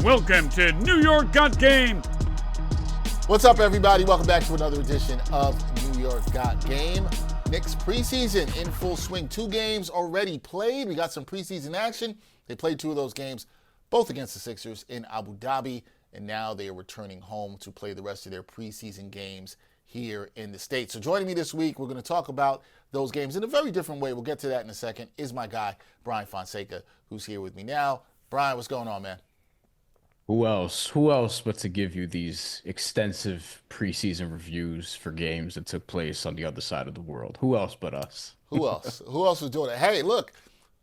Welcome to New York Got Game. What's up, everybody? Welcome back to another edition of New York Got Game. Knicks preseason in full swing. 2 games already played. We got some preseason action. They played 2 of those games, both against the Sixers in Abu Dhabi, and now they are returning home to play the rest of their preseason games here in the States. So joining me this week, we're going to talk about those games in a very different way. We'll get to that in a second, is my guy, Bryan Fonseca, who's here with me now. Bryan, what's going on, man? Who else? Who else but to give you these extensive preseason reviews for games that took place on the other side of the world? Who else but us? Who else? Who else was doing it? Hey, look,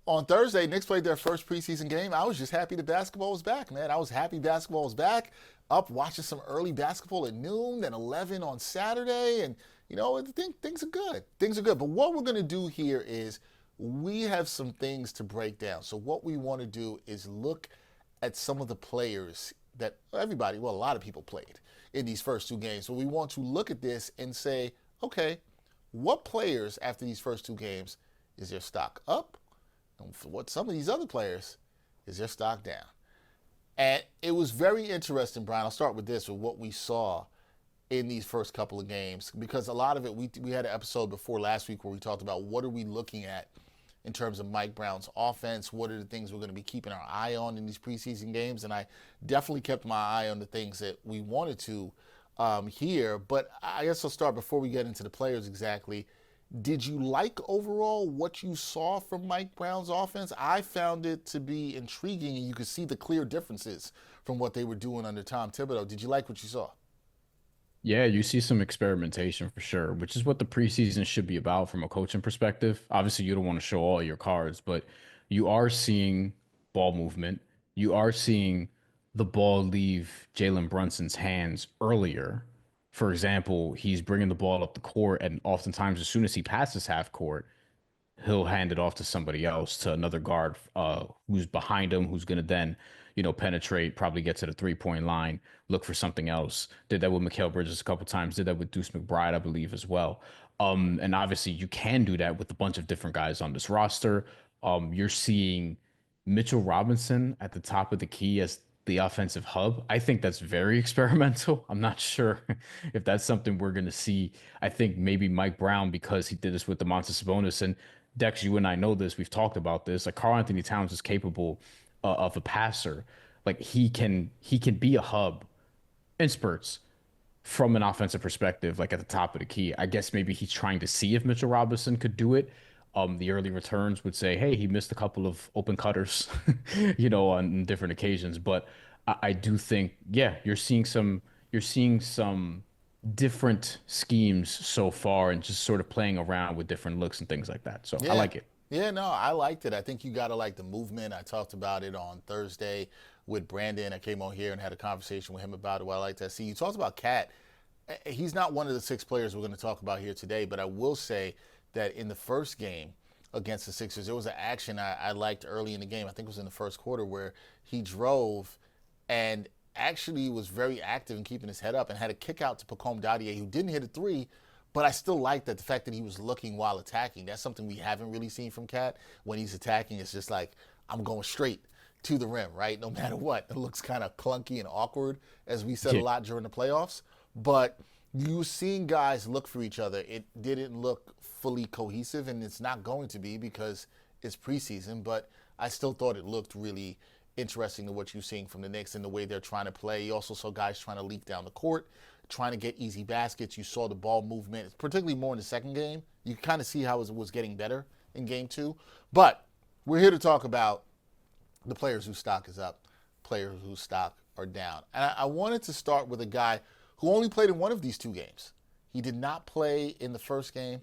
on Thursday, Knicks played their first preseason game. I was just happy the basketball was back, man. I was happy basketball was back. Up watching some early basketball at noon, then 11 on Saturday, and things are good. Things are good. But what we're going to do here is we have some things to break down. So what we want to do is look at some of the players that a lot of people played in these first 2 games. So we want to look at this and say, okay, what players after these first 2 games is their stock up? And for what some of these other players is their stock down? And it was very interesting, Bryan. I'll start with this, with what we saw in these first couple of games, because a lot of it, we had an episode before last week where we talked about what are we looking at in terms of Mike Brown's offense, what are the things we're going to be keeping our eye on in these preseason games, and I definitely kept my eye on the things that we wanted to here. But I guess I'll start before we get into the players exactly. Did you like overall what you saw from Mike Brown's offense? I found it to be intriguing, and you could see the clear differences from what they were doing under Tom Thibodeau. Did you like what you saw? Yeah, you see some experimentation for sure, which is what the preseason should be about from a coaching perspective. Obviously, you don't want to show all your cards, but you are seeing ball movement. You are seeing the ball leave Jalen Brunson's hands earlier. For example, he's bringing the ball up the court, and oftentimes, as soon as he passes half court, he'll hand it off to somebody else, to another guard who's behind him, who's going to then, penetrate, probably get to the 3-point line, look for something else. Did that with Mikal Bridges a couple times, did that with Deuce McBride, I believe, as well. And obviously you can do that with a bunch of different guys on this roster. You're seeing Mitchell Robinson at the top of the key as the offensive hub. I think that's very experimental. I'm not sure if that's something we're going to see. I think maybe Mike Brown, because he did this with Domantas Sabonis, and Dex, you and I know this, we've talked about this, like Karl Anthony Towns is capable of a passer. Like he can be a hub in spurts from an offensive perspective, like at the top of the key. I guess maybe he's trying to see if Mitchell Robinson could do it. The early returns would say, hey, he missed a couple of open cutters, on different occasions. But I do think, yeah, you're seeing some different schemes so far, and just sort of playing around with different looks and things like that. So Yeah. I like it. Yeah, no, I liked it. I think you got to like the movement. I talked about it on Thursday with Brandon. I came on here and had a conversation with him about it. What I like to see. You talked about Cat. He's not one of the 6 players we're going to talk about here today, but I will say that in the first game against the Sixers, there was an action I liked early in the game. I think it was in the first quarter, where he drove and actually was very active in keeping his head up and had a kick out to Pacome Dadiet, who didn't hit a 3. But I still like that, the fact that he was looking while attacking. That's something we haven't really seen from Cat. When he's attacking, it's just like, I'm going straight to the rim, right? No matter what. It looks kind of clunky and awkward, as we said a lot during the playoffs. But you seeing guys look for each other. It didn't look fully cohesive, and it's not going to be because it's preseason. But I still thought it looked really interesting to what you're seeing from the Knicks and the way they're trying to play. You also saw guys trying to leak down the court, trying to get easy baskets. You saw the ball movement, particularly more in the second game. You kind of see how it was getting better in game 2. But we're here to talk about the players whose stock is up, players whose stock are down. And I wanted to start with a guy who only played in one of these 2 games. He did not play in the first game.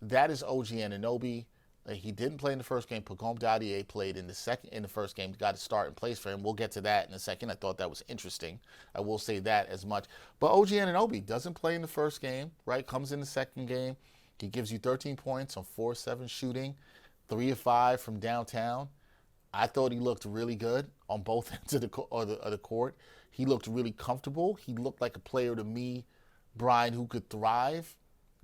That is OG Anunoby. He didn't play in the first game. Pacome Dadiet played in the first game. Got to start in place for him. We'll get to that in a second. I thought that was interesting. I will say that as much. But OG Anunoby doesn't play in the first game, right? Comes in the second game. He gives you 13 points on 4-7 shooting, 3 of 5 from downtown. I thought he looked really good on both ends of the court. He looked really comfortable. He looked like a player to me, Bryan, who could thrive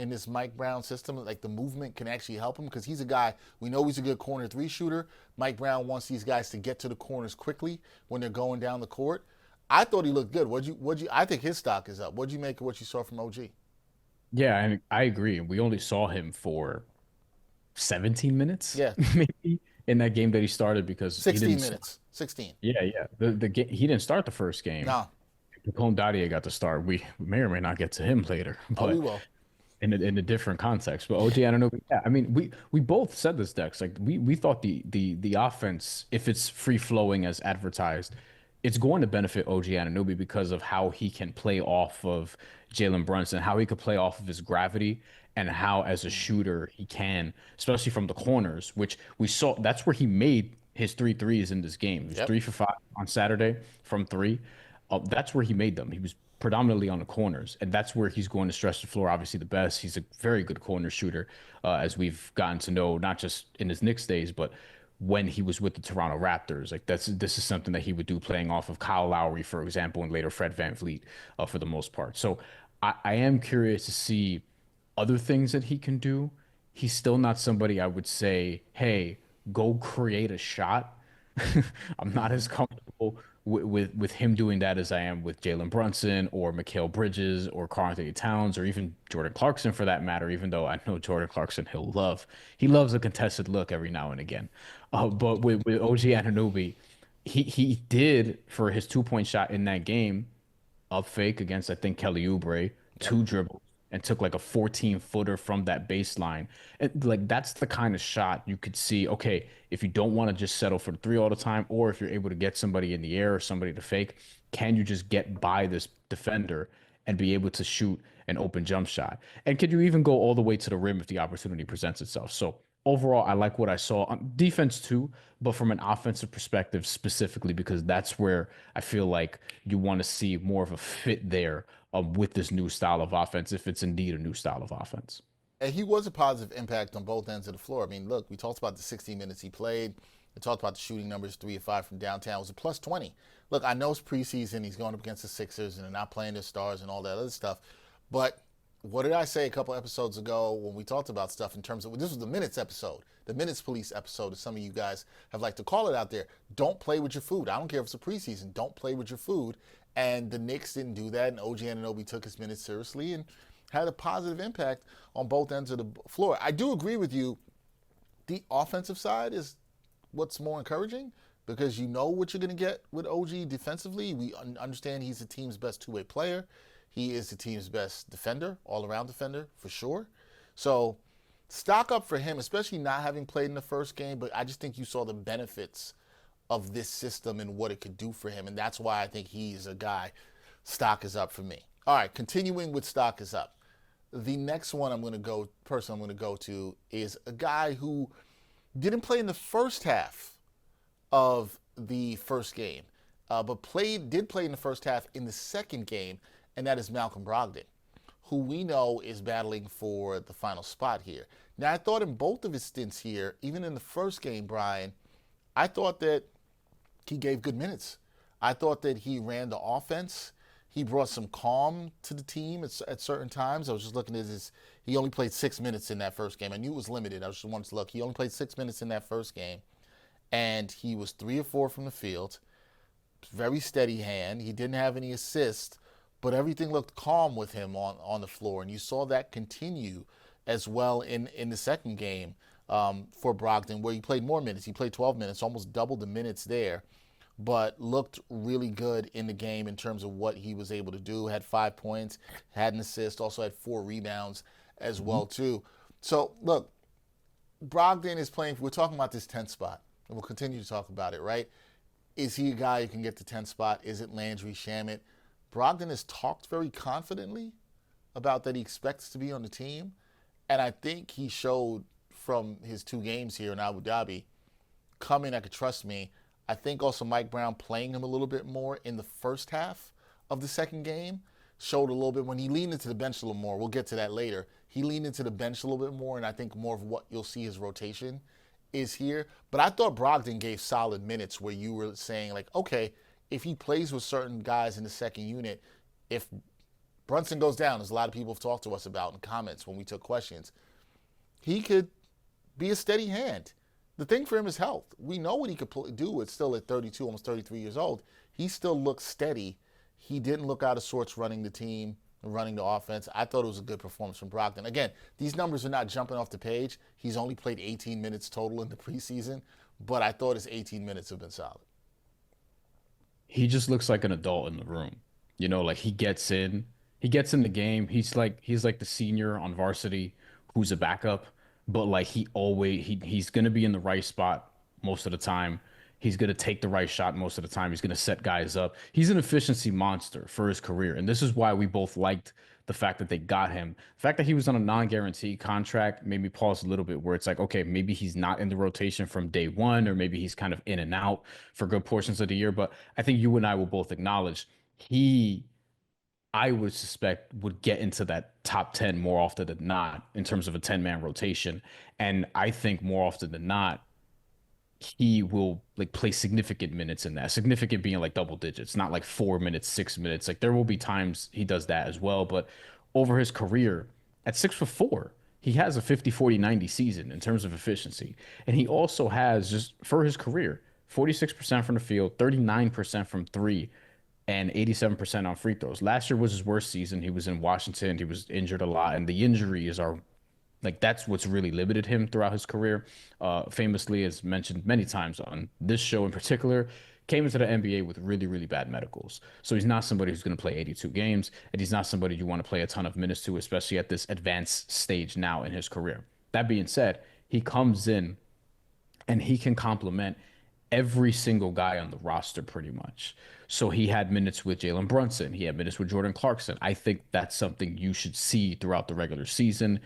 in this Mike Brown system, like the movement can actually help him because he's a guy, we know he's a good corner three shooter. Mike Brown wants these guys to get to the corners quickly when they're going down the court. I thought he looked good. I think his stock is up. What'd you make of what you saw from OG? Yeah, and I agree. We only saw him for 17 minutes, Yeah, maybe in that game that he started because he 16 didn't. minutes. 16. Yeah, yeah. The game he didn't start the first game. No. Pacome Dadiet got to start. We may or may not get to him later, Oh, we but will. in a different context. But OG Anunoby, yeah, I mean, we both said this, Dex. Like we thought the offense, if it's free flowing as advertised, it's going to benefit OG Anunoby because of how he can play off of Jalen Brunson, how he could play off of his gravity, and how as a shooter he can, especially from the corners, which we saw. That's where he made his three threes in this game. He was Yep. 3 for 5 on Saturday from three. That's where he made them. He was predominantly on the corners, and that's where he's going to stretch the floor. Obviously, the best. He's a very good corner shooter, as we've gotten to know, not just in his Knicks days, but when he was with the Toronto Raptors. Like this is something that he would do playing off of Kyle Lowry, for example, and later Fred VanVleet, for the most part. So I am curious to see other things that he can do. He's still not somebody I would say, hey, go create a shot. I'm not as comfortable with him doing that as I am with Jalen Brunson or Mikal Bridges or Karl Anthony Towns or even Jordan Clarkson for that matter, even though I know Jordan Clarkson he loves a contested look every now and again. But with OG Anunoby, he did for his 2 point shot in that game, up fake against I think Kelly Oubre, two dribbles and took like a 14-footer from that baseline. And like that's the kind of shot you could see, okay, if you don't want to just settle for the three all the time, or if you're able to get somebody in the air or somebody to fake, can you just get by this defender and be able to shoot an open jump shot? And could you even go all the way to the rim if the opportunity presents itself? So overall, I like what I saw on defense too, but from an offensive perspective specifically, because that's where I feel like you want to see more of a fit there with this new style of offense, if it's indeed a new style of offense. And he was a positive impact on both ends of the floor. I mean, look, we talked about the 16 minutes he played. We talked about the shooting numbers, 3 of 5 from downtown. It was a plus 20. Look, I know it's preseason. He's going up against the Sixers and they're not playing their stars and all that other stuff. But what did I say a couple episodes ago when we talked about stuff in terms of, this was the minutes episode, the minutes police episode, as some of you guys have liked to call it out there. Don't play with your food. I don't care if it's a preseason. Don't play with your food. And the Knicks didn't do that, and OG Anunoby took his minutes seriously and had a positive impact on both ends of the floor. I do agree with you. The offensive side is what's more encouraging because you know what you're going to get with OG defensively. We understand he's the team's best two-way player. He is the team's best defender, all-around defender, for sure. So stock up for him, especially not having played in the first game, but I just think you saw the benefits of this system and what it could do for him, and that's why I think he's a guy. Stock is up for me. All right, continuing with stock is up. The next one I'm going to go to is a guy who didn't play in the first half of the first game, but did play in the first half in the second game, and that is Malcolm Brogdon, who we know is battling for the final spot here. Now, I thought in both of his stints here, even in the first game, Bryan, I thought that he gave good minutes. I thought that he ran the offense. He brought some calm to the team at certain times. I was just looking at he only played 6 minutes in that first game. I knew it was limited. I just wanted to look. He only played 6 minutes in that first game, and he was 3 of 4 from the field. Very steady hand. He didn't have any assists, but everything looked calm with him on the floor, and you saw that continue as well in the second game for Brogdon, where he played more minutes. He played 12 minutes, almost double the minutes there, but looked really good in the game in terms of what he was able to do. Had 5 points, had an assist, also had 4 rebounds as well, too. So, look, Brogdon is playing, we're talking about this 10th spot, and we'll continue to talk about it, right? Is he a guy who can get the 10th spot? Is it Landry Shamet? Brogdon has talked very confidently about that he expects to be on the team, and I think he showed from his 2 games here in Abu Dhabi, come in, I could trust me. I think also Mike Brown playing him a little bit more in the first half of the second game showed a little bit when he leaned into the bench a little more. We'll get to that later. He leaned into the bench a little bit more, and I think more of what you'll see his rotation is here. But I thought Brogdon gave solid minutes where you were saying, like, okay, if he plays with certain guys in the second unit, if Brunson goes down, as a lot of people have talked to us about in comments when we took questions, he could be a steady hand. The thing for him is health. We know what he could do. It's still at 32, almost 33 years old. He still looks steady. He didn't look out of sorts running the team and running the offense. I thought it was a good performance from Brogdon. Again, these numbers are not jumping off the page. He's only played 18 minutes total in the preseason, but I thought his 18 minutes have been solid. He just looks like an adult in the room. You know, like he gets in the game. He's like the senior on varsity who's a backup, but like he's gonna be in the right spot most of the time. He's gonna take the right shot most of the time. He's gonna set guys up. He's an efficiency monster for his career, and this is why we both liked the fact that they got him. The fact that he was on a non-guaranteed contract made me pause a little bit, where it's like, okay, maybe he's not in the rotation from day one, or maybe he's kind of in and out for good portions of the year. But I think you and I will both acknowledge he, I would suspect, would get into that top 10 more often than not in terms of a 10-man rotation. And I think more often than not, he will like play significant minutes in that. Significant being like double digits, not like 4 minutes, 6 minutes. Like there will be times he does that as well. But over his career at 6'4", he has a 50-40-90 season in terms of efficiency. And he also has, just for his career, 46% from the field, 39% from three, and 87% on free throws. Last year was his worst season. He was in Washington. He was injured a lot. And the injuries are like that's what's really limited him throughout his career. Famously, as mentioned many times on this show in particular, came into the NBA with really, really bad medicals. So he's not somebody who's going to play 82 games, and he's not somebody you want to play a ton of minutes to, especially at this advanced stage now in his career. That being said, he comes in and he can complement every single guy on the roster pretty much. So he had minutes with Jalen Brunson. He had minutes with Jordan Clarkson. I think that's something you should see throughout the regular season.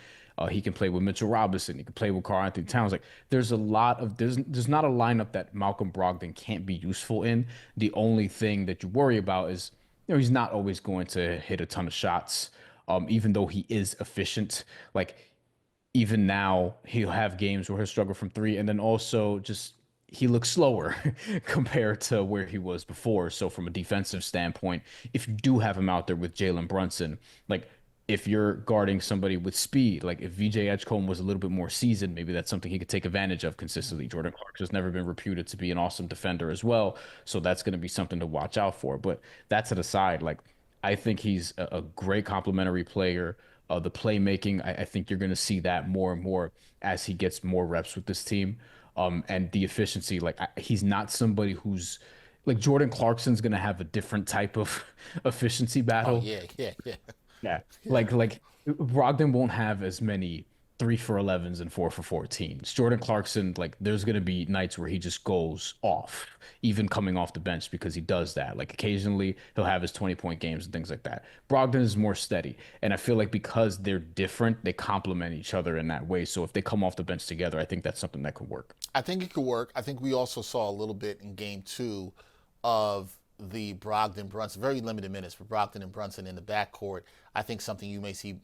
He can play with Mitchell Robinson. He can play with Karl Anthony Towns. Like there's a lot of there's not a lineup that Malcolm Brogdon can't be useful in. The only thing that you worry about is he's not always going to hit a ton of shots. Even though he is efficient, like even now he'll have games where he'll struggle from three, and then also just he looks slower compared to where he was before. So from a defensive standpoint, if you do have him out there with Jalen Brunson, like if you're guarding somebody with speed, like if VJ Edgecombe was a little bit more seasoned, maybe that's something he could take advantage of consistently. Jordan Clarkson has never been reputed to be an awesome defender as well, so that's going to be something to watch out for. But that to the side, like I think he's a great complementary player. The playmaking, I think you're going to see that more and more as he gets more reps with this team. And the efficiency, like he's not somebody who's like Jordan Clarkson's going to have a different type of efficiency battle. Oh, yeah. Yeah. Like Brogdon won't have as many 3 for 11s and 4 for 14s. Jordan Clarkson, like there's gonna be nights where he just goes off, even coming off the bench because he does that. Like occasionally he'll have his 20-point games and things like that. Brogdon is more steady. And I feel like because they're different, they complement each other in that way. So if they come off the bench together, I think that's something that could work. I think it could work. I think we also saw a little bit in game two of the Brogdon Brunson, very limited minutes for Brogdon and Brunson in the backcourt. I think something you may see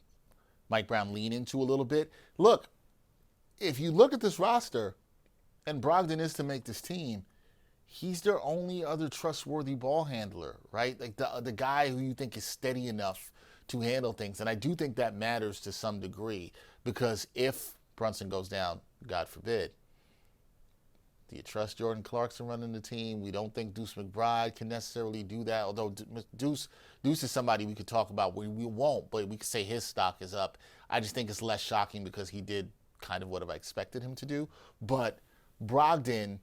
Mike Brown lean into a little bit. Look, if you look at this roster, and Brogdon is to make this team, he's their only other trustworthy ball handler, right? Like the guy who you think is steady enough to handle things. And I do think that matters to some degree because if Brunson goes down, God forbid, do you trust Jordan Clarkson running the team? We don't think Deuce McBride can necessarily do that, although Deuce is somebody we could talk about. We won't, but we could say his stock is up. I just think it's less shocking because he did kind of what I expected him to do. But Brogdon,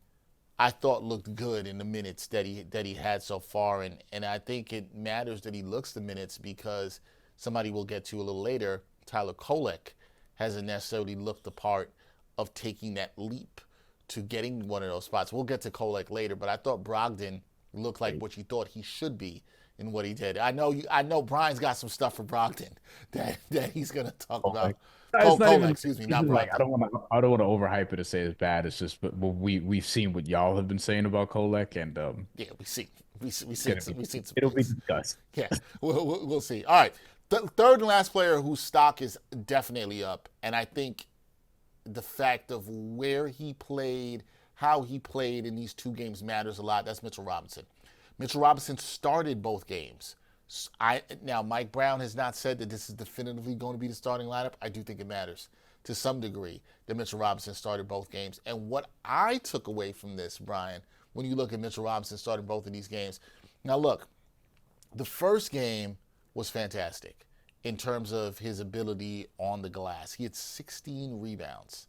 I thought looked good in the minutes that he had so far, and I think it matters that he looks the minutes because somebody we'll get to a little later, Tyler Kolek, hasn't necessarily looked the part of taking that leap to getting one of those spots. We'll get to Kolek later, but I thought Brogdon looked like what you thought he should be in what he did. I know Brian's got some stuff for Brogdon that he's gonna talk about. Kolek, excuse me, not Brogdon. Like, I don't want to overhype it to say it's bad. It's just, but we've seen what y'all have been saying about Kolek, and yeah, we've seen some. It'll be discussed. Yeah, we'll see. All right, the third and last player whose stock is definitely up, and I think the fact of where he played, how he played in these two games matters a lot. That's Mitchell Robinson. Mitchell Robinson started both games. Now Mike Brown has not said that this is definitively going to be the starting lineup. I do think it matters to some degree that Mitchell Robinson started both games. And what I took away from this, Brian, when you look at Mitchell Robinson starting both of these games, now look, the first game was fantastic in terms of his ability on the glass. He had 16 rebounds,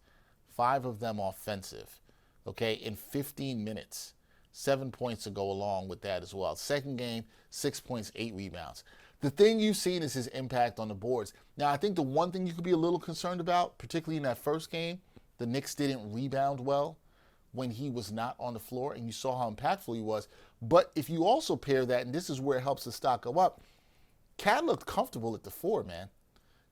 5 of them offensive, okay, in 15 minutes. 7 points to go along with that as well. Second game, 6 points, 8 rebounds. The thing you've seen is his impact on the boards. Now, I think the one thing you could be a little concerned about, particularly in that first game, the Knicks didn't rebound well when he was not on the floor, and you saw how impactful he was. But if you also pair that, and this is where it helps the stock go up, Cat looked comfortable at the 4, man.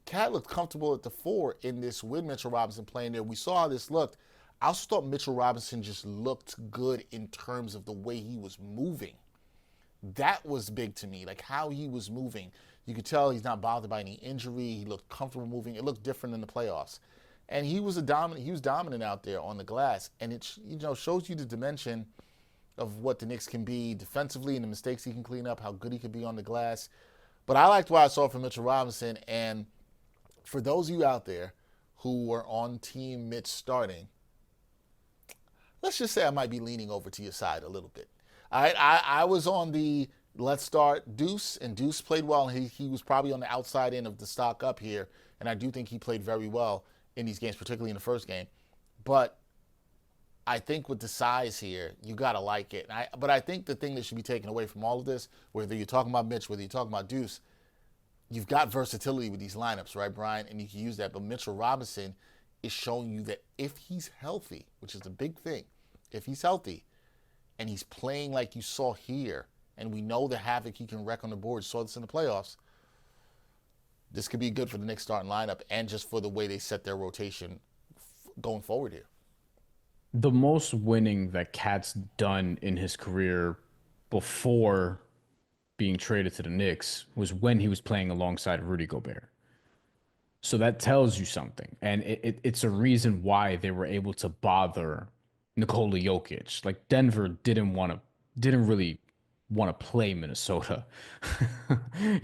Cat looked comfortable at the 4 in this with Mitchell Robinson playing there. We saw how this looked. I also thought Mitchell Robinson just looked good in terms of the way he was moving. That was big to me, like how he was moving. You could tell he's not bothered by any injury. He looked comfortable moving. It looked different in the playoffs. And he was dominant out there on the glass. And it shows you the dimension of what the Knicks can be defensively and the mistakes he can clean up, how good he could be on the glass. But I liked what I saw from Mitchell Robinson. And for those of you out there who were on Team Mitch starting, let's just say I might be leaning over to your side a little bit. All right, I was on the let's start Deuce, and Deuce played well, and he was probably on the outside end of the stock up here, and I do think he played very well in these games, particularly in the first game. But I think with the size here, you got to like it. But I think the thing that should be taken away from all of this, whether you're talking about Mitch, whether you're talking about Deuce, you've got versatility with these lineups, right, Brian? And you can use that. But Mitchell Robinson is showing you that if he's healthy, which is a big thing, if he's healthy and he's playing like you saw here, and we know the havoc he can wreck on the board, saw this in the playoffs, this could be good for the Knicks starting lineup and just for the way they set their rotation going forward here. The most winning that Cat's done in his career before being traded to the Knicks was when he was playing alongside Rudy Gobert. So that tells you something. And it's a reason why they were able to bother Nikola Jokic. Like Denver didn't really want to play Minnesota,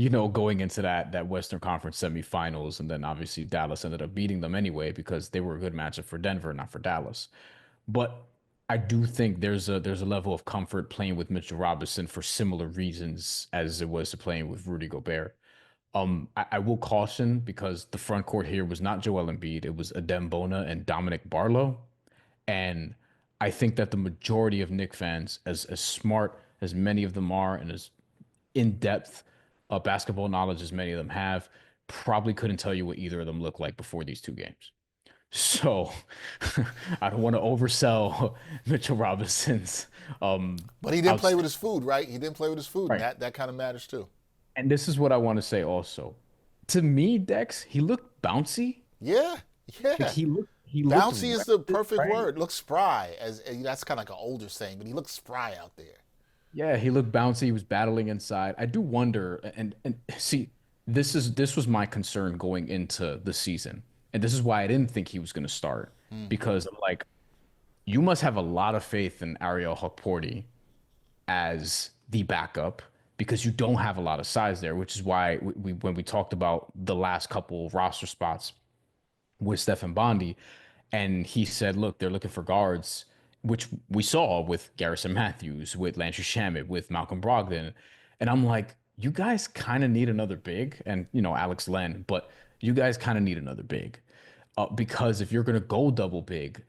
going into that Western Conference semifinals. And then obviously Dallas ended up beating them anyway because they were a good matchup for Denver, not for Dallas. But I do think there's a level of comfort playing with Mitchell Robinson for similar reasons as it was to playing with Rudy Gobert. I will caution because the front court here was not Joel Embiid. It was Adem Bona and Dominic Barlow. And I think that the majority of Knicks fans, as smart as many of them are and as in-depth basketball knowledge as many of them have, probably couldn't tell you what either of them looked like before these 2 games. So I don't want to oversell Mitchell Robinson's. But he didn't play with his food, right? He didn't play with his food. Right. And that kind of matters too. And this is what I want to say also. To me, Dex, he looked bouncy. Yeah. Like he looked bouncy is the perfect right? word. Looks spry, as that's kind of like an older saying, but he looked spry out there. Yeah, he looked bouncy. He was battling inside. I do wonder, and see, this was my concern going into the season, and this is why I didn't think he was going to start because I'm like, you must have a lot of faith in Ariel Hukporti as the backup because you don't have a lot of size there, which is why when we talked about the last couple roster spots with Stephen Bondi, and he said, look, they're looking for guards, which we saw with Garrison Matthews, with Landry Shamet, with Malcolm Brogdon. And I'm like, you guys kind of need another big, and, Alex Len, but you guys kind of need another big. Because if you're going to go double big,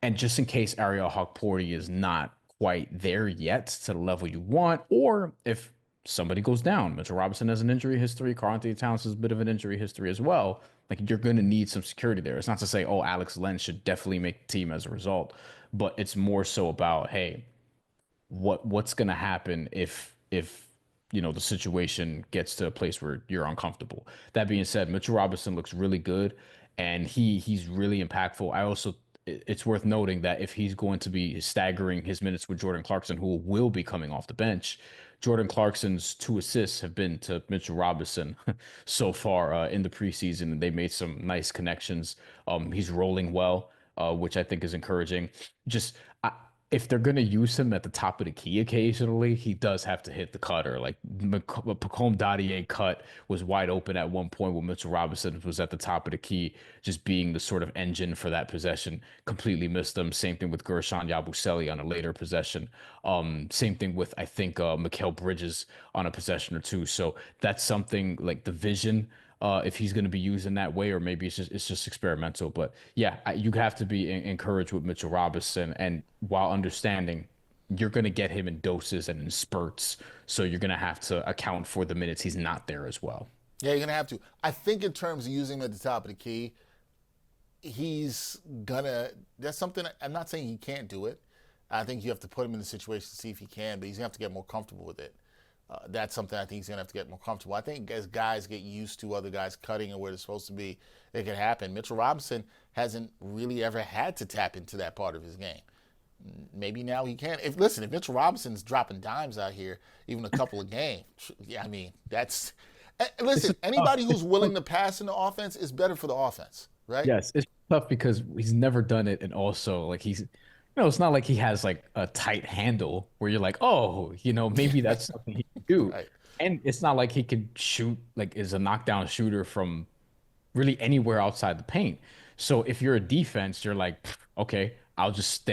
and just in case Ariel Hukporti is not quite there yet to the level you want, or if somebody goes down, Mitchell Robinson has an injury history, Karl-Anthony Towns has a bit of an injury history as well, like you're going to need some security there. It's not to say, oh, Alex Len should definitely make the team as a result, but it's more so about, hey, what's going to happen if the situation gets to a place where you're uncomfortable. That being said, Mitchell Robinson looks really good, and he's really impactful. It's worth noting that if he's going to be staggering his minutes with Jordan Clarkson, who will be coming off the bench, Jordan Clarkson's 2 assists have been to Mitchell Robinson so far in the preseason, and they made some nice connections. He's rolling well, which I think is encouraging. if they're going to use him at the top of the key occasionally, he does have to hit the cutter. Like Pacome Dadiet cut was wide open at one point when Mitchell Robinson was at the top of the key, just being the sort of engine for that possession. Completely missed them. Same thing with Gershon Yabusele on a later possession. Same thing with, I think, Mikal Bridges on a possession or two. So that's something like the vision, if he's going to be used in that way, or maybe it's just experimental. But yeah, you have to be encouraged with Mitchell Robinson, and while understanding you're going to get him in doses and in spurts, so you're going to have to account for the minutes he's not there as well. Yeah, you're going to have to. I think in terms of using him at the top of the key, that's something, I'm not saying he can't do it. I think you have to put him in the situation to see if he can, but he's going to have to get more comfortable with it. That's something I think he's going to have to get more comfortable. I think as guys get used to other guys cutting and where they're supposed to be, it can happen. Mitchell Robinson hasn't really ever had to tap into that part of his game. Maybe now he can. If Mitchell Robinson's dropping dimes out here, even a couple of games, yeah, I mean, that's... Listen, anybody who's willing to pass in the offense is better for the offense, right? Yes, it's tough because he's never done it, and also like it's not like he has like a tight handle where you're like, oh, maybe that's something he can do. Right. And it's not like he can shoot, like is a knockdown shooter from really anywhere outside the paint. So if you're a defense, you're like, okay, I'll just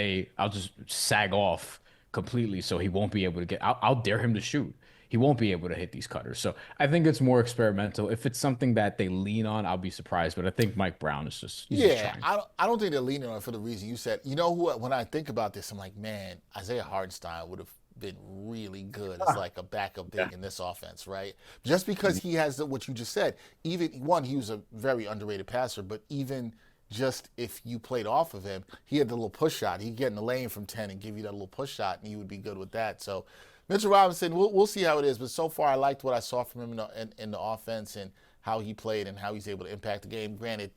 sag off completely so he won't be able to I'll dare him to shoot. He won't be able to hit these cutters. So I think it's more experimental. If it's something that they lean on, I'll be surprised. But I think Mike Brown is he's just trying. I don't think they're leaning on it for the reason you said. You know who? When I think about this, I'm like, man, Isaiah Hartenstein would have been really good as like a backup big in this offense, right? Just because he has what you just said. Even one, he was a very underrated passer, but even just if you played off of him, he had the little push shot. He'd get in the lane from 10 and give you that little push shot, and you would be good with that. So Mitchell Robinson, we'll see how it is, but so far I liked what I saw from him in the offense and how he played and how he's able to impact the game. Granted,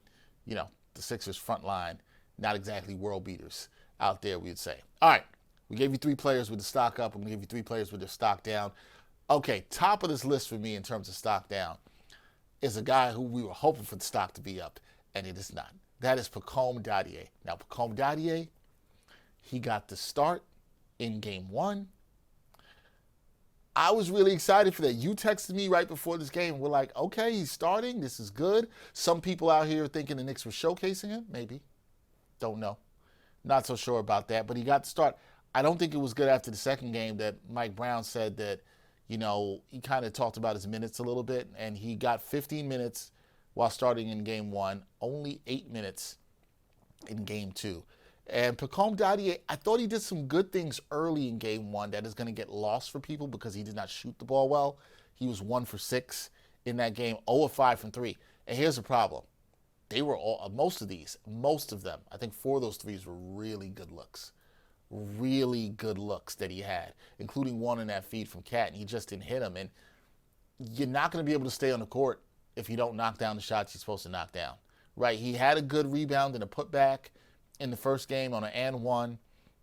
the Sixers front line, not exactly world beaters out there, we'd say. All right, we gave you 3 players with the stock up. I'm going to give you 3 players with their stock down. Okay, top of this list for me in terms of stock down is a guy who we were hoping for the stock to be up, and it is not. That is Pacome Dadiet. Now, Pacome Dadiet, he got the start in Game 1. I was really excited for that. You texted me right before this game. We're like, okay, he's starting. This is good. Some people out here are thinking the Knicks were showcasing him. Maybe. Don't know. Not so sure about that. But he got the start. I don't think it was good after the second game that Mike Brown said that, he kind of talked about his minutes a little bit. And he got 15 minutes while starting in Game 1. Only 8 minutes in Game 2. And Pacome Dadiet, I thought he did some good things early in Game 1 that is going to get lost for people because he did not shoot the ball well. He was 1 for 6 in that game, 0 of 5 from 3. And here's the problem. They were most of them, I think 4 of those threes were really good looks. Really good looks that he had, including one in that feed from Cat, and he just didn't hit them. And you're not going to be able to stay on the court if you don't knock down the shots you're supposed to knock down, right? He had a good rebound and a putback in the first game on an and one.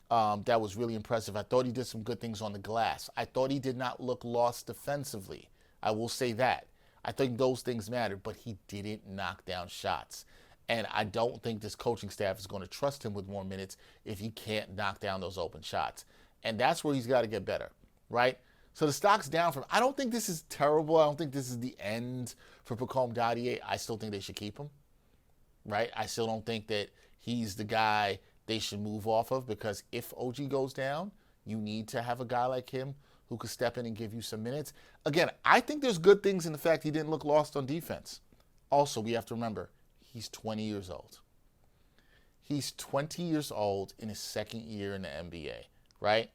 That was really impressive. I thought he did some good things on the glass. I thought he did not look lost defensively. I will say that. I think those things mattered, but he didn't knock down shots. And I don't think this coaching staff is going to trust him with more minutes if he can't knock down those open shots. And that's where he's got to get better, right? So the stock's down from, I don't think this is terrible. I don't think this is the end for Pacome Dadiet. I still think they should keep him, right? I still don't think that he's the guy they should move off of, because if OG goes down, you need to have a guy like him who could step in and give you some minutes. Again, I think there's good things in the fact he didn't look lost on defense. Also, we have to remember, he's 20 years old. He's 20 years old in his second year in the NBA, right?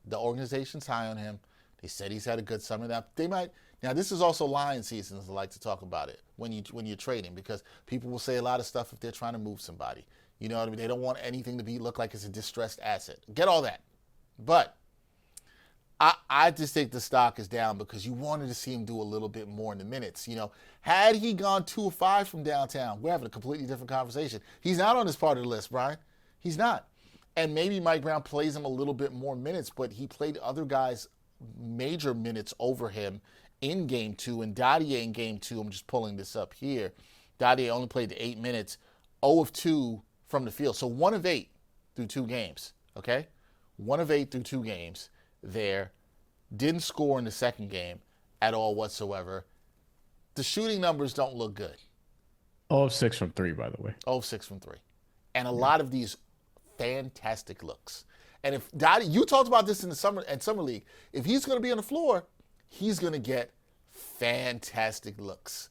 The organization's high on him. They said he's had a good summer. Now this is also lion season, as I like to talk about it, when you're trading, because people will say a lot of stuff if they're trying to move somebody. You know what I mean? They don't want anything to look like it's a distressed asset. Get all that. But I just think the stock is down because you wanted to see him do a little bit more in the minutes. Had he gone 2 of 5 from downtown, we're having a completely different conversation. He's not on this part of the list, Bryan. He's not. And maybe Mike Brown plays him a little bit more minutes, but he played other guys major minutes over him in Game 2. And Dadiet in Game 2, I'm just pulling this up here, Dadiet only played the 8 minutes, 0 of 2 from the field. So 1 of 8 through 2 games, okay? 1 of 8 through 2 games there. Didn't score in the second game at all whatsoever. The shooting numbers don't look good. 0 of 6 from 3, by the way. 0 of 6 from 3. And a lot of these fantastic looks. And if Dadiet, you talked about this in the summer league, if he's going to be on the floor, he's going to get fantastic looks.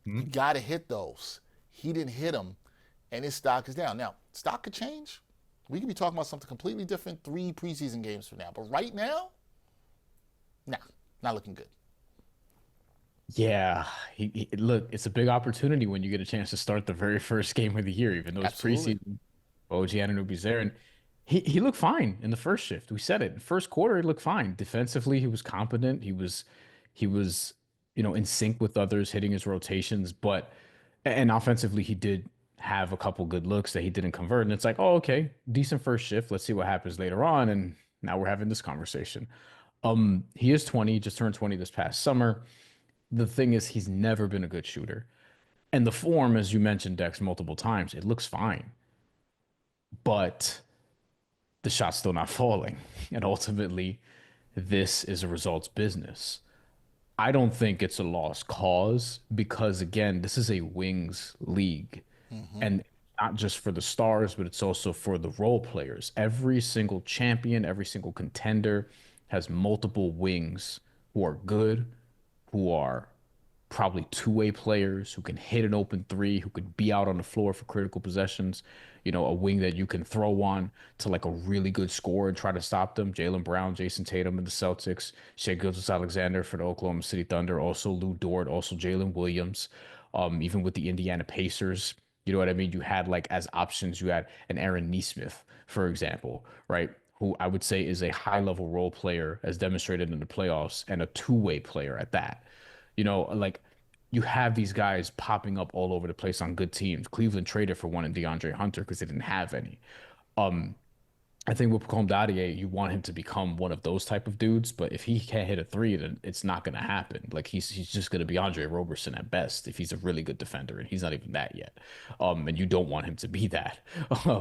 You got to hit those. He didn't hit them, and his stock is down. Now, stock could change. We could be talking about something completely different 3 preseason games from now. But right now, nah, not looking good. Yeah, look, it's a big opportunity when you get a chance to start the very first game of the year, even though it's preseason. OG Anunoby's there, and he looked fine in the first shift. We said it. First quarter, he looked fine. Defensively, he was competent. He was, in sync with others, hitting his rotations. And offensively, he did have a couple good looks that he didn't convert. And it's like, oh, okay, decent first shift. Let's see what happens later on. And now we're having this conversation. He is 20, just turned 20 this past summer. The thing is, he's never been a good shooter. And the form, as you mentioned, Dex, multiple times, it looks fine. But the shot's still not falling. And ultimately, this is a results business. I don't think it's a lost cause because, again, this is a wings league. And not just for the stars, but it's also for the role players. Every single champion, every single contender has multiple wings who are good, who are probably two-way players, who can hit an open three, who could be out on the floor for critical possessions. A wing that you can throw on to like a really good scorer and try to stop them. Jaylen Brown, Jason Tatum in the Celtics, Shai Gilgeous-Alexander for the Oklahoma City Thunder, also Lou Dort, also Jalen Williams. Even with the Indiana Pacers, you know what I mean? You had like as options, you had an Aaron Nesmith, for example, right? Who I would say is a high-level role player as demonstrated in the playoffs and a two-way player at that. Like you have these guys popping up all over the place on good teams. Cleveland traded for one in DeAndre Hunter because they didn't have any. I think with Pacome Dadiet, you want him to become one of those type of dudes, but if he can't hit a three, then it's not going to happen. Like he's just going to be Andre Roberson at best if he's a really good defender, and he's not even that yet. And you don't want him to be that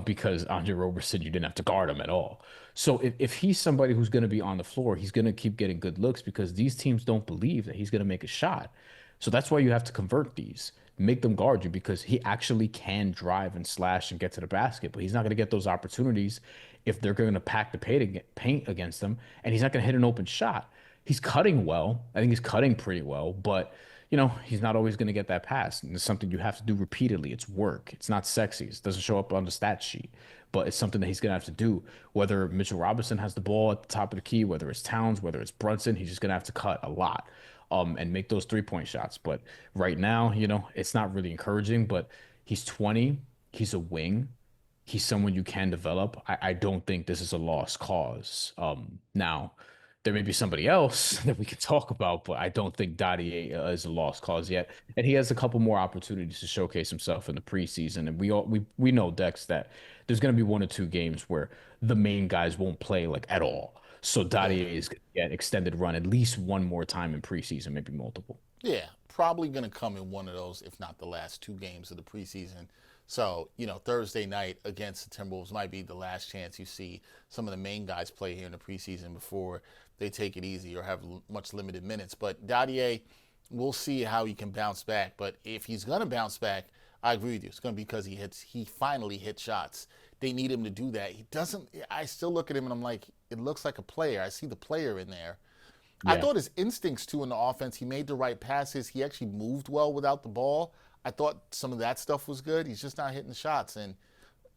because Andre Roberson, you didn't have to guard him at all. So if he's somebody who's going to be on the floor, he's going to keep getting good looks because these teams don't believe that he's going to make a shot. So that's why you have to convert these. Make them guard you because he actually can drive and slash and get to the basket, but he's not going to get those opportunities if they're going to pack the paint against him, and he's not going to hit an open shot. He's cutting well. I think he's cutting pretty well, but he's not always going to get that pass. And it's something you have to do repeatedly. It's work. It's not sexy. It doesn't show up on the stat sheet, but it's something that he's going to have to do. Whether Mitchell Robinson has the ball at the top of the key, whether it's Towns, whether it's Brunson, he's just going to have to cut a lot. And make those 3-point shots. But right now, it's not really encouraging, but he's 20. He's a wing. He's someone you can develop. I don't think this is a lost cause. Now, there may be somebody else that we can talk about, but I don't think Dadiet is a lost cause yet. And he has a couple more opportunities to showcase himself in the preseason. And we know, Dex, that there's going to be 1 or 2 games where the main guys won't play like at all. So Dadiet is going to get extended run at least one more time in preseason, maybe multiple. Yeah, probably going to come in one of those, if not the last 2 games of the preseason. So, Thursday night against the Timberwolves might be the last chance you see some of the main guys play here in the preseason before they take it easy or have much limited minutes. But Dadiet, we'll see how he can bounce back. But if he's going to bounce back, I agree with you. It's going to be because he finally hit shots. They need him to do that. He doesn't. I still look at him and I'm like, it looks like a player. I see the player in there. Yeah. I thought his instincts too in the offense. He made the right passes. He actually moved well without the ball. I thought some of that stuff was good. He's just not hitting the shots, and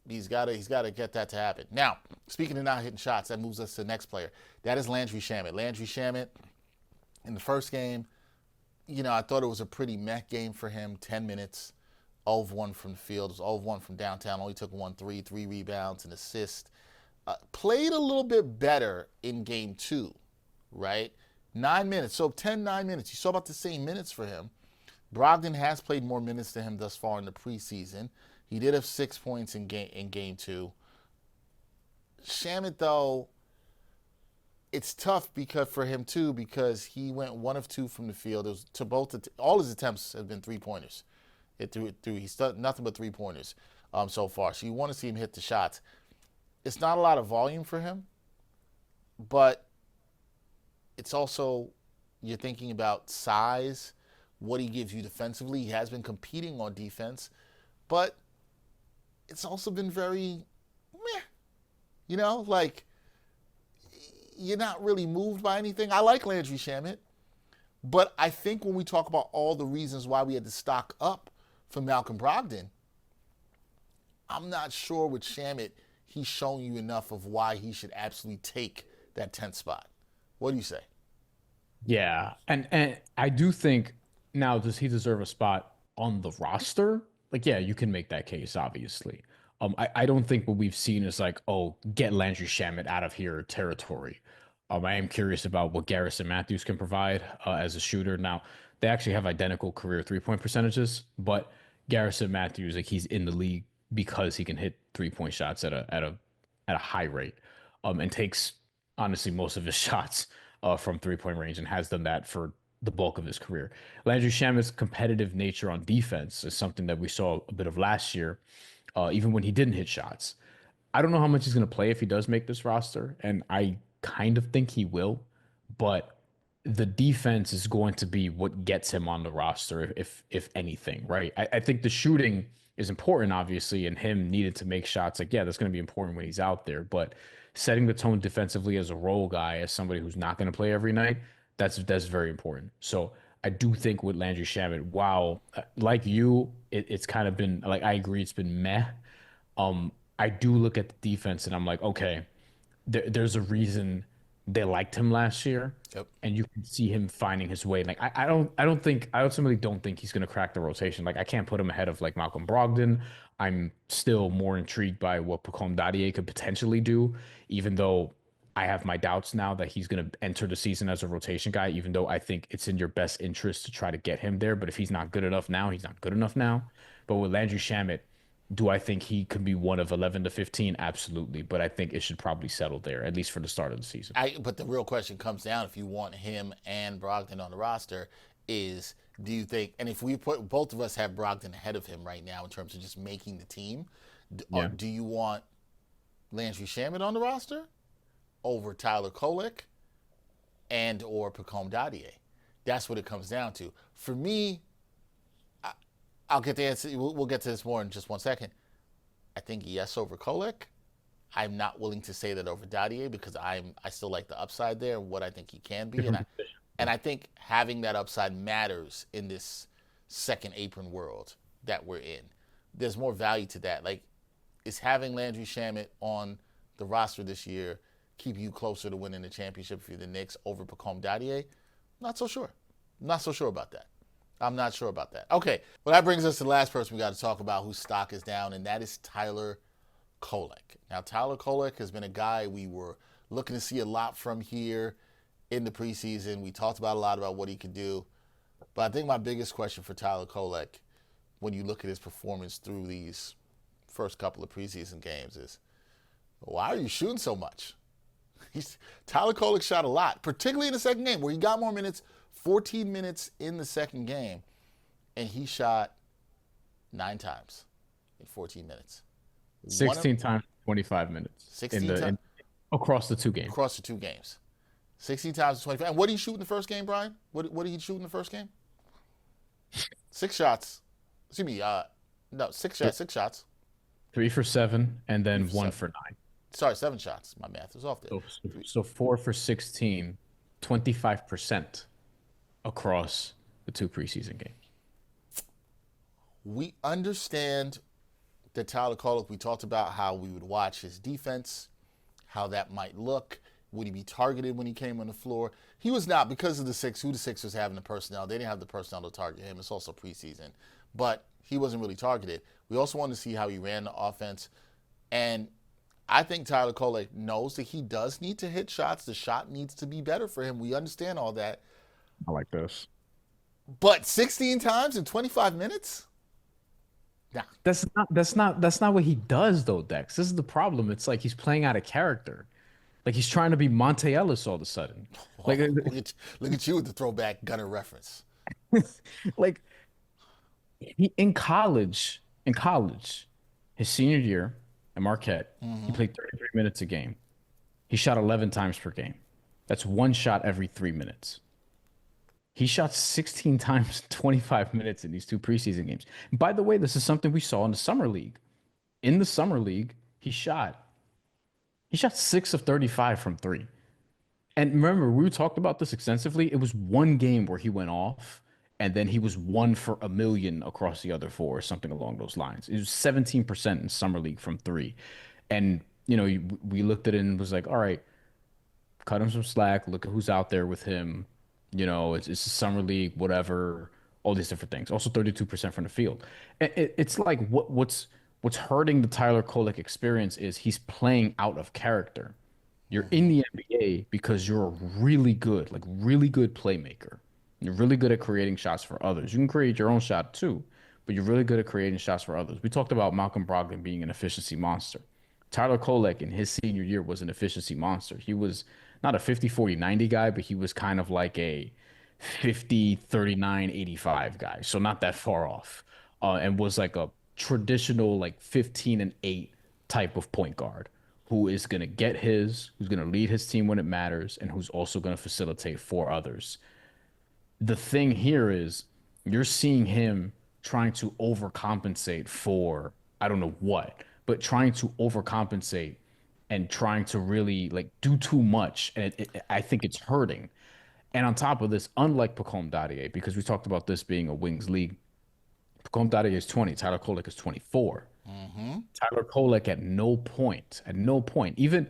he's got to get that to happen. Now, speaking of not hitting shots, that moves us to the next player. That is Landry Shamet. Landry Shamet, in the first game, I thought it was a pretty meh game for him. 10 minutes. 0 of 1 from the field. It was 0 of 1 from downtown. Only took 1 3, 3 rebounds, an assist. Played a little bit better in game 2, right? 9 minutes. So 9 minutes. You saw about the same minutes for him. Brogdon has played more minutes than him thus far in the preseason. He did have 6 points in game 2. Shamet, though, it's tough for him too because he went 1 of 2 from the field. It was all his attempts have been 3-pointers. He's done nothing but 3-pointers so far. So you want to see him hit the shots. It's not a lot of volume for him, but it's also you're thinking about size, what he gives you defensively. He has been competing on defense, but it's also been very meh. Like you're not really moved by anything. I like Landry Shamet, but I think when we talk about all the reasons why we had to stock up for Malcolm Brogdon, I'm not sure with Shamet he's shown you enough of why he should absolutely take that 10th spot. What do you say? Yeah, and I do think now does he deserve a spot on the roster? Like, yeah, you can make that case, obviously. I don't think what we've seen is like, oh, get Landry Shamet out of here territory. I am curious about what Garrison Matthews can provide as a shooter. Now, they actually have identical career 3-point percentages, but Garrison Matthews, like he's in the league because he can hit 3-point shots at a high rate, and takes honestly most of his shots from 3-point range and has done that for the bulk of his career. Landry Shamet's competitive nature on defense is something that we saw a bit of last year, even when he didn't hit shots. I don't know how much he's going to play if he does make this roster, and I kind of think he will, but the defense is going to be what gets him on the roster, if anything, right? I think the shooting is important, obviously, and him needed to make shots. Like, yeah, that's going to be important when he's out there, but setting the tone defensively as a role guy, as somebody who's not going to play every night, that's very important. So I do think with Landry Shamet, wow, like you, it's kind of been like I agree, it's been meh. I do look at the defense and I'm like, okay, there's a reason they liked him last year, Yep. and you can see him finding his way. Like I ultimately don't think he's gonna crack the rotation. Like I can't put him ahead of like Malcolm Brogdon. I'm still more intrigued by what Pacome Dadiet could potentially do, even though I have my doubts now that he's gonna enter the season as a rotation guy. Even though I think it's in your best interest to try to get him there, but if he's not good enough now, he's not good enough now. But with Landry Shamet, do I think he could be one of 11 to 15? Absolutely. But I think it should probably settle there, at least for the start of the season. But the real question comes down if you want him and Brogdon on the roster is do you think, and if we put both of us have Brogdon ahead of him right now in terms of just making the team, Yeah. do you want Landry Shamet on the roster over Tyler Kolek and or Pacome Dadiet? That's what it comes down to. For me, I'll get the answer. We'll get to this more in just one second. I think yes over Kolek. I'm not willing to say that over Dadier because I still like the upside there and what I think he can be, and I think having that upside matters in this second apron world that we're in. There's more value to that. Like, is having Landry Shamet on the roster this year keep you closer to winning the championship for the Knicks over Pacome Dadiet? Not so sure. Not so sure about that. I'm not sure about that. Okay, well, that brings us to the last person we got to talk about whose stock is down, and that is Tyler Kolek. Now, Tyler Kolek has been a guy we were looking to see a lot from here in the preseason. We talked about a lot about what he could do, but I think my biggest question for Tyler Kolek, when you look at his performance through these first couple of preseason games, is why are you shooting so much? Tyler Kolek shot a lot, particularly in the second game where he got more minutes. 14 minutes in the second game, and he shot 9 times in 14 minutes. 16 times, 25 minutes. 16 times across the two games. Across the 2 games. 16 times 25. And what did he shoot in the first game, Bryan? What did he shoot in the first game? 6 shots. Excuse me. No, 6 shots. 6 shots. 3 for 7, and then 1 7. for 9. Sorry, 7 shots. My math was off there. So 4 for 16, 25% across the 2 preseason games. We understand that Tyler Kolek, we talked about how we would watch his defense, how that might look. Would he be targeted when he came on the floor? He was not because of who the Sixers having the personnel. They didn't have the personnel to target him. It's also preseason. But he wasn't really targeted. We also wanted to see how he ran the offense. And I think Tyler Kolek knows that he does need to hit shots. The shot needs to be better for him. We understand all that. I like this. But 16 times in 25 minutes? Nah. That's not what he does though, Dex. This is the problem. It's like he's playing out of character. Like he's trying to be Monte Ellis all of a sudden. Like look at you with the throwback Gunner reference. like he in college, his senior year, and Marquette. He Mm-hmm. played 33 minutes a game. He shot 11 times per game. That's one shot every 3 minutes. He shot 16 times in 25 minutes in these two preseason games. And by the way, this is something we saw in the summer league. In the summer league, he shot 6 of 35 from 3. And remember, we talked about this extensively. It was one game where he went off, and then he was 1 for 1 million across the other four, or something along those lines. It was 17% in summer league from 3. And we looked at it and was like, all right, cut him some slack. Look at who's out there with him. It's a summer league, whatever, all these different things. Also 32% from the field. It's like what's hurting the Tyler Kolek experience is he's playing out of character. You're in Mm-hmm. the NBA because you're a really good playmaker. You're really good at creating shots for others. You can create your own shot too, but you're really good at creating shots for others. We talked about Malcolm Brogdon being an efficiency monster. Tyler Kolek in his senior year was an efficiency monster. He was not a 50-40-90 guy, but he was kind of like a 50-39-85 guy. So not that far off. And was like a traditional like 15-8 type of point guard who is going to who's going to lead his team when it matters, and who's also going to facilitate for others. The thing here is you're seeing him trying to overcompensate for I don't know what, but trying to overcompensate and trying to really like do too much. And I think it's hurting. And on top of this, unlike Pacome Dadiet, because we talked about this being a wings league, Pacome Dadiet is 20, Tyler Kolek is 24. Mm-hmm. Tyler Kolek at no point, even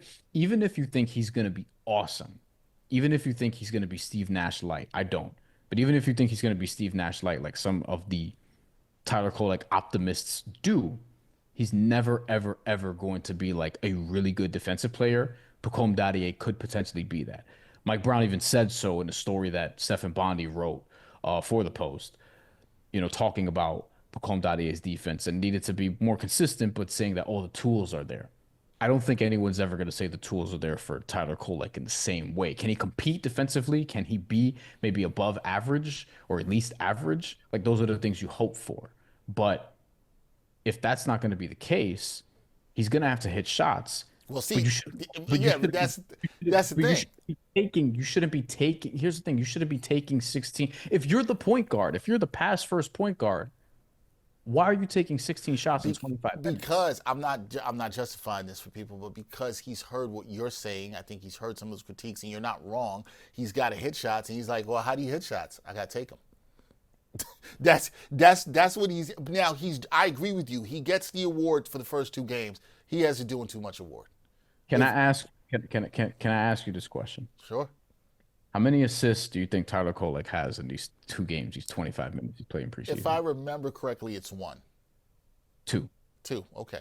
if you think he's going to be awesome, even if you think he's going to be Steve Nash light, I don't. But even if you think he's going to be Steve Nash light, like some of the Tyler Kolek optimists do, he's never, ever, ever going to be like a really good defensive player. Pacome Dadiet could potentially be that. Mike Brown even said so in the story that Stephen Bondi wrote for the Post, talking about Pacome Dadiet's defense and needed to be more consistent, but saying that all the tools are there. I don't think anyone's ever going to say the tools are there for Tyler Kolek in the same way. Can he compete defensively? Can he be maybe above average or at least average? Like those are the things you hope for. But if that's not going to be the case, he's going to have to hit shots. Well, But see, you should, but you yeah, but should, that's the but you thing. should be taking. You shouldn't be taking. Here's the thing: you shouldn't be taking 16. If you're the point guard, if you're the pass first point guard, why are you taking 16 shots in Be- 25 minutes? because I'm not justifying this for people, but because he's heard what you're saying, I think he's heard some of those critiques, and you're not wrong. He's got to hit shots, and he's like, well, how do you hit shots? I got to take them. That's what he's now. I agree with you. He gets the award for the first 2 games. He has a doing too much award. Can I If ask? Can I ask you this question? Sure. How many assists do you think Tyler Kolek has in these 2 games? These 25 minutes he's playing If I preseason. remember correctly, it's 1, Two. 2. Okay,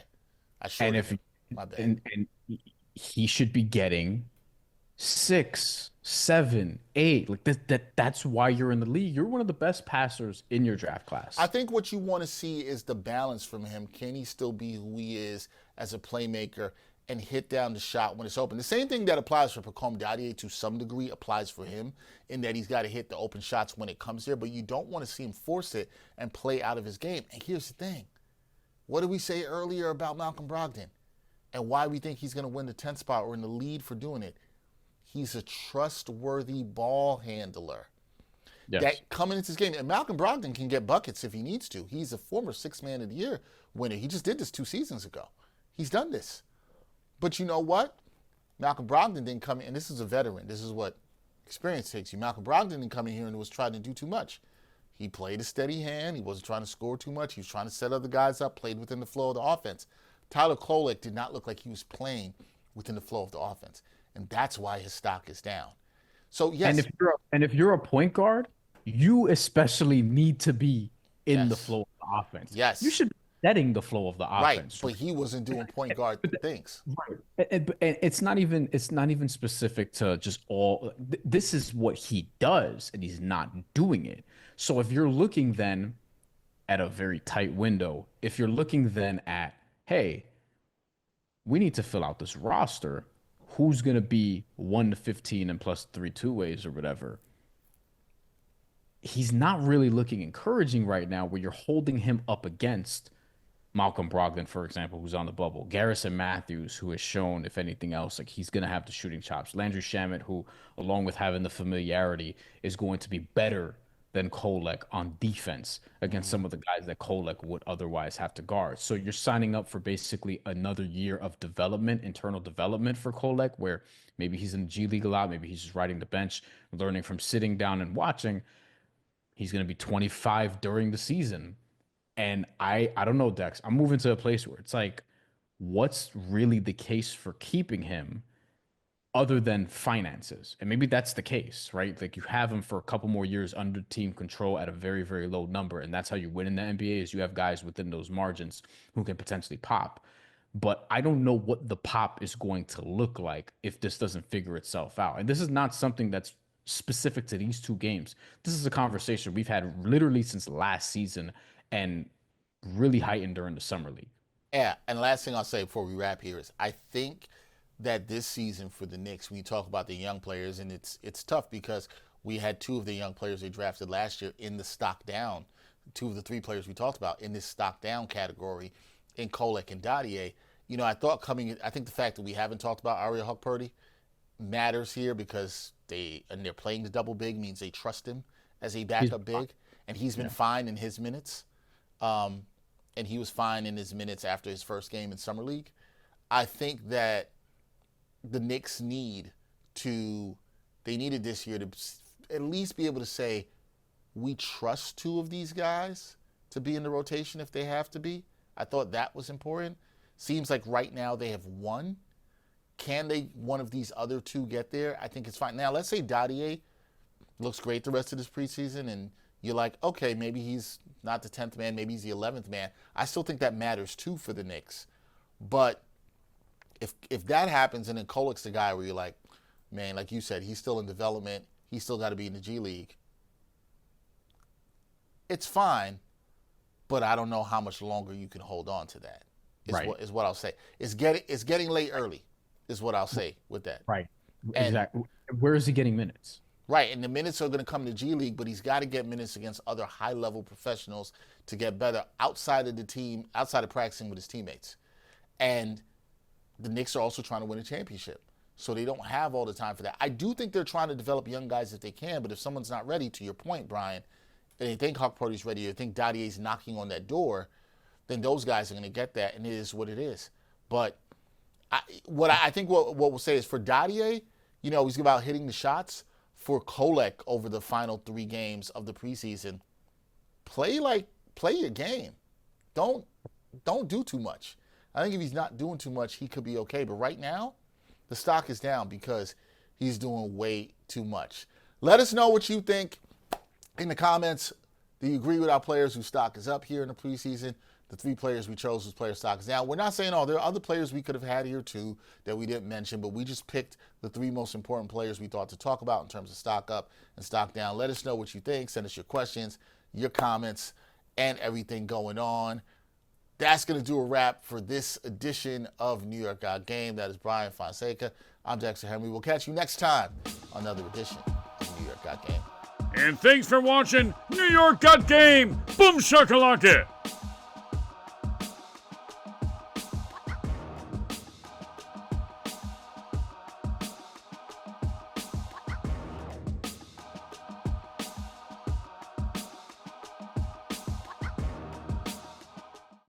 I And shorted if him. My bad. and he should be getting 6, 7, 8. Like that's why you're in the league. You're one of the best passers in your draft I class. think what you want to see is the balance from him. Can he still be who he is as a playmaker and hit down the shot when it's open? The same thing that applies for Pacome Dadiet to some degree applies for him in that he's got to hit the open shots when it comes there, but you don't want to see him force it and play out of his game. And here's the thing. What did we say earlier about Malcolm Brogdon and why we think he's going to win the 10th spot or in the lead for doing it? He's a trustworthy ball handler Yes. that coming into this game. And Malcolm Brogdon can get buckets if he needs to. He's a former Sixth Man of the Year winner. He just did this 2 seasons ago. He's done this. But you know what? Malcolm Brogdon didn't come in, and this is a veteran. This is what experience takes you. Malcolm Brogdon didn't come in here and was trying to do too much. He played a steady hand. He wasn't trying to score too much. He was trying to set other guys up, played within the flow of the offense. Tyler Kolek did not look like he was playing within the flow of the offense. And that's why his stock is down. So, And yes, if you're a point guard, you especially need to be in the yes, flow of the offense. You yes, should be setting the flow of the right. offense. But he wasn't doing point guard things. Right. And it's not even specific to just this is what he does and he's not doing it. So if you're looking then at a very tight window, if you're looking then at, hey, we need to fill out this roster, who's going to be 1 to 15 and plus 3 two-ways or whatever, he's not really looking encouraging right now where you're holding him up against Malcolm Brogdon, for example, who's on the bubble. Garrison Matthews, who has shown, if anything else, like he's going to have the shooting chops. Landry Shamet, who, along with having the familiarity, is going to be better than Kolek on defense against some of the guys that Kolek would otherwise have to guard. So you're signing up for basically another year of development, internal development for Kolek, where maybe he's in the G League a lot, maybe he's just riding the bench, learning from sitting down and watching. He's going to be 25 during the season. And I don't know, Dex. I'm moving to a place where it's like, what's really the case for keeping him other than finances? And maybe that's the case, right? Like you have him for a couple more years under team control at a very, very low number. And that's how you win in the NBA is you have guys within those margins who can potentially pop. But I don't know what the pop is going to look like if this doesn't figure itself out. And this is not something that's specific to these two games. This is a conversation we've had literally since last season and really heightened during the summer league. Yeah, and last thing I'll say before we wrap here is I think that this season for the Knicks, when you talk about the young players, and it's tough because we had two of the young players they drafted last year in the stock down, two of the three players we talked about in this stock down category in Kolek and Dadiet. You know, I think the fact that we haven't talked about Ariel Huck-Purdy matters here because they're playing the double big means they trust him as a backup big, and he's been fine in his minutes. And he was fine in his minutes after his first game in Summer League. I think that the Knicks needed this year to at least be able to say, we trust two of these guys to be in the rotation if they have to be. I thought that was important. Seems like right now they have one. Can one of these other two get there? I think it's fine. Now, let's say Dadiet looks great the rest of this preseason and you're like, okay, maybe he's not the 10th man, maybe he's the 11th man. I still think that matters too for the Knicks. But if that happens and then Kolek's the guy where you're like, man, like you said, he's still in development, he's still got to be in the G League, it's fine, but I don't know how much longer you can hold on to that. Is what I'll say. It's getting late early is what I'll say with that. Right. Exactly. Where is he getting minutes? Right, and the minutes are going to come to G League, but he's got to get minutes against other high-level professionals to get better outside of the team, outside of practicing with his teammates. And the Knicks are also trying to win a championship, so they don't have all the time for that. I do think they're trying to develop young guys if they can, but if someone's not ready, to your point, Bryan, and they think Huck-Purdy's ready, or think Dadiet's knocking on that door, then those guys are going to get that, and it is what it is. But I think what we'll say is for Dadiet, you know, he's about hitting the shots. For Kolek over the final 3 games of the preseason, play your game. Don't do too much. I think if he's not doing too much, he could be okay. But right now, the stock is down because he's doing way too much. Let us know what you think in the comments. Do you agree with our players whose stock is up here in the preseason? The 3 players we chose whose player stock is down. We're not saying, there are other players we could have had here too that we didn't mention, but we just picked the 3 most important players we thought to talk about in terms of stock up and stock down. Let us know what you think. Send us your questions, your comments, and everything going on. That's going to do a wrap for this edition of New York Got Game. That is Bryan Fonseca. I'm Dexter Henry. We'll catch you next time on another edition of New York Got Game. And thanks for watching New York Got Game. Boom shakalaka.